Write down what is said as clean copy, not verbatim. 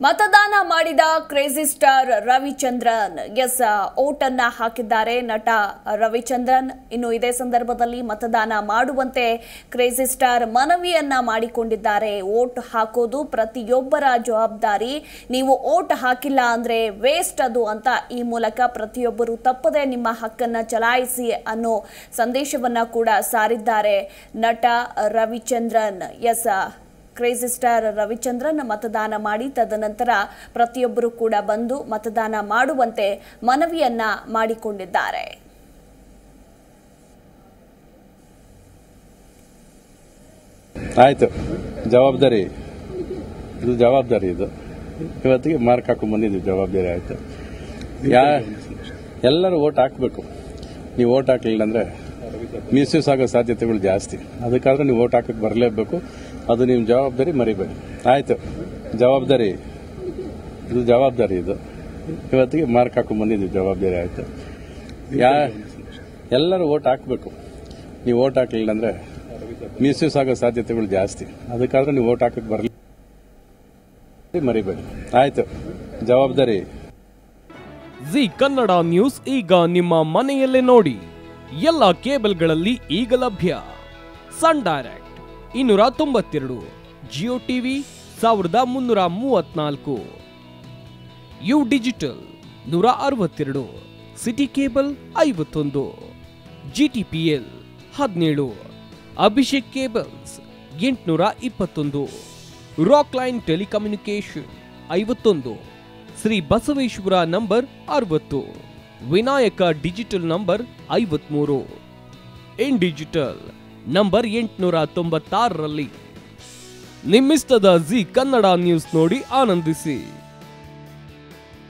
ಮತದಾನ ಮಾಡಿದ crazy star Ravichandran vote ಅನ್ನ ಹಾಕಿದ್ದಾರೆ ನಟ ರವಿಚಂದ್ರನ್. ಇನ್ನು ಇದೇ ಸಂದರ್ಭದಲ್ಲಿ ಮತದಾನ ಮಾಡುವಂತೆ ಕ್ರೇಜಿ ಸ್ಟಾರ್ ಮನವಿಯನ್ನ ಮಾಡಿಕೊಂಡಿದ್ದಾರೆ. ಓಟ್ ಹಾಕೋದು ಪ್ರತಿಯೊಬ್ಬರ ಜವಾಬ್ದಾರಿ. ನೀವು ಓಟ್ ಹಾಕಿಲ್ಲ ಅಂದ್ರೆ ವೇಸ್ಟ್ ಅದು ಅಂತ ಈ ಮೂಲಕ ಪ್ರತಿಯೊಬ್ಬರು ತಪ್ಪದೆ ನಿಮ್ಮ ಹಕ್ಕನ್ನ ಚಲಾಯಿಸಿ ಅನ್ನೋ ಸಂದೇಶವನ್ನ ಕೂಡ ಸಾರಿದ್ದಾರೆ ನಟ ರವಿಚಂದ್ರನ್. ಕ್ರೇಜಿ ಸ್ಟಾರ್ ರವಿಚಂದ್ರನ್ ಮತದಾನ ಮಾಡಿ ತದನಂತರ ಪ್ರತಿಯೊಬ್ಬರು ಕೂಡ ಬಂದು ಮತದಾನ ಮಾಡುವಂತೆ ಮನವಿಯನ್ನ ಮಾಡಿಕೊಂಡಿದ್ದಾರೆ. ಆಯ್ತು, ಜವಾಬ್ದಾರಿ ಇದು ಇವತ್ತಿಗೆ ಮಾರ್ಕ್ ಹಾಕೊಂಡು ಬಂದಿದ್ದೀವಿ. ಜವಾಬ್ದಾರಿ ಆಯ್ತು. ಎಲ್ಲರೂ ಓಟ್ ಹಾಕಬೇಕು. ನೀವು ಓಟ್ ಹಾಕಲಿಲ್ಲ ಅಂದ್ರೆ ಮಿಸ್ಯೂಸ್ ಆಗೋ ಸಾಧ್ಯತೆಗಳು ಜಾಸ್ತಿ. ಅದಕ್ಕಾದ್ರೆ ನೀವು ಓಟ್ ಹಾಕಕ್ಕೆ ಬರಲೇಬೇಕು. ಅದು ನಿಮ್ಮ ಜವಾಬ್ದಾರಿ, ಮರಿಬೇಡಿ. ಆಯ್ತು, ಜವಾಬ್ದಾರಿ ಇದು ಇವತ್ತಿಗೆ ಮಾರ್ಕ್ ಹಾಕೊಂಡು ಬಂದಿದ್ದೀವಿ. ಜವಾಬ್ದಾರಿ ಆಯ್ತು. ಎಲ್ಲರೂ ಓಟ್ ಹಾಕಬೇಕು. ನೀವು ಓಟ್ ಹಾಕಲಿಲ್ಲ ಅಂದ್ರೆ ಮಿಸ್ಯೂಸ್ ಆಗೋ ಸಾಧ್ಯತೆಗಳು ಜಾಸ್ತಿ. ಅದಕ್ಕಾದ್ರೆ ನೀವು ಓಟ್ ಹಾಕಕ್ಕೆ ಬರಲಿ, ಮರಿಬೇಡಿ. ಆಯ್ತು, ಜವಾಬ್ದಾರಿ. ಜಿ ಕನ್ನಡ ನ್ಯೂಸ್ ಈಗ ನಿಮ್ಮ ಮನೆಯಲ್ಲೇ ನೋಡಿ. ಎಲ್ಲ ಕೇಬಲ್ಗಳಲ್ಲಿ ಈಗ ಲಭ್ಯ. Sun direct 292, Jio TV 1334, U digital 162, city cable 51, GTPL 17, Abhishek cables 821, rock line telecommunication 51, Shri Basaveshwara number 60, Vinayaka digital number 53, in digital number 896ರಲ್ಲಿ. ನಿಮ್ಮಿಸ್ತದ ಜಿ ಕನ್ನಡ ನ್ಯೂಸ್ ನೋಡಿ ಆನಂದಿಸಿ.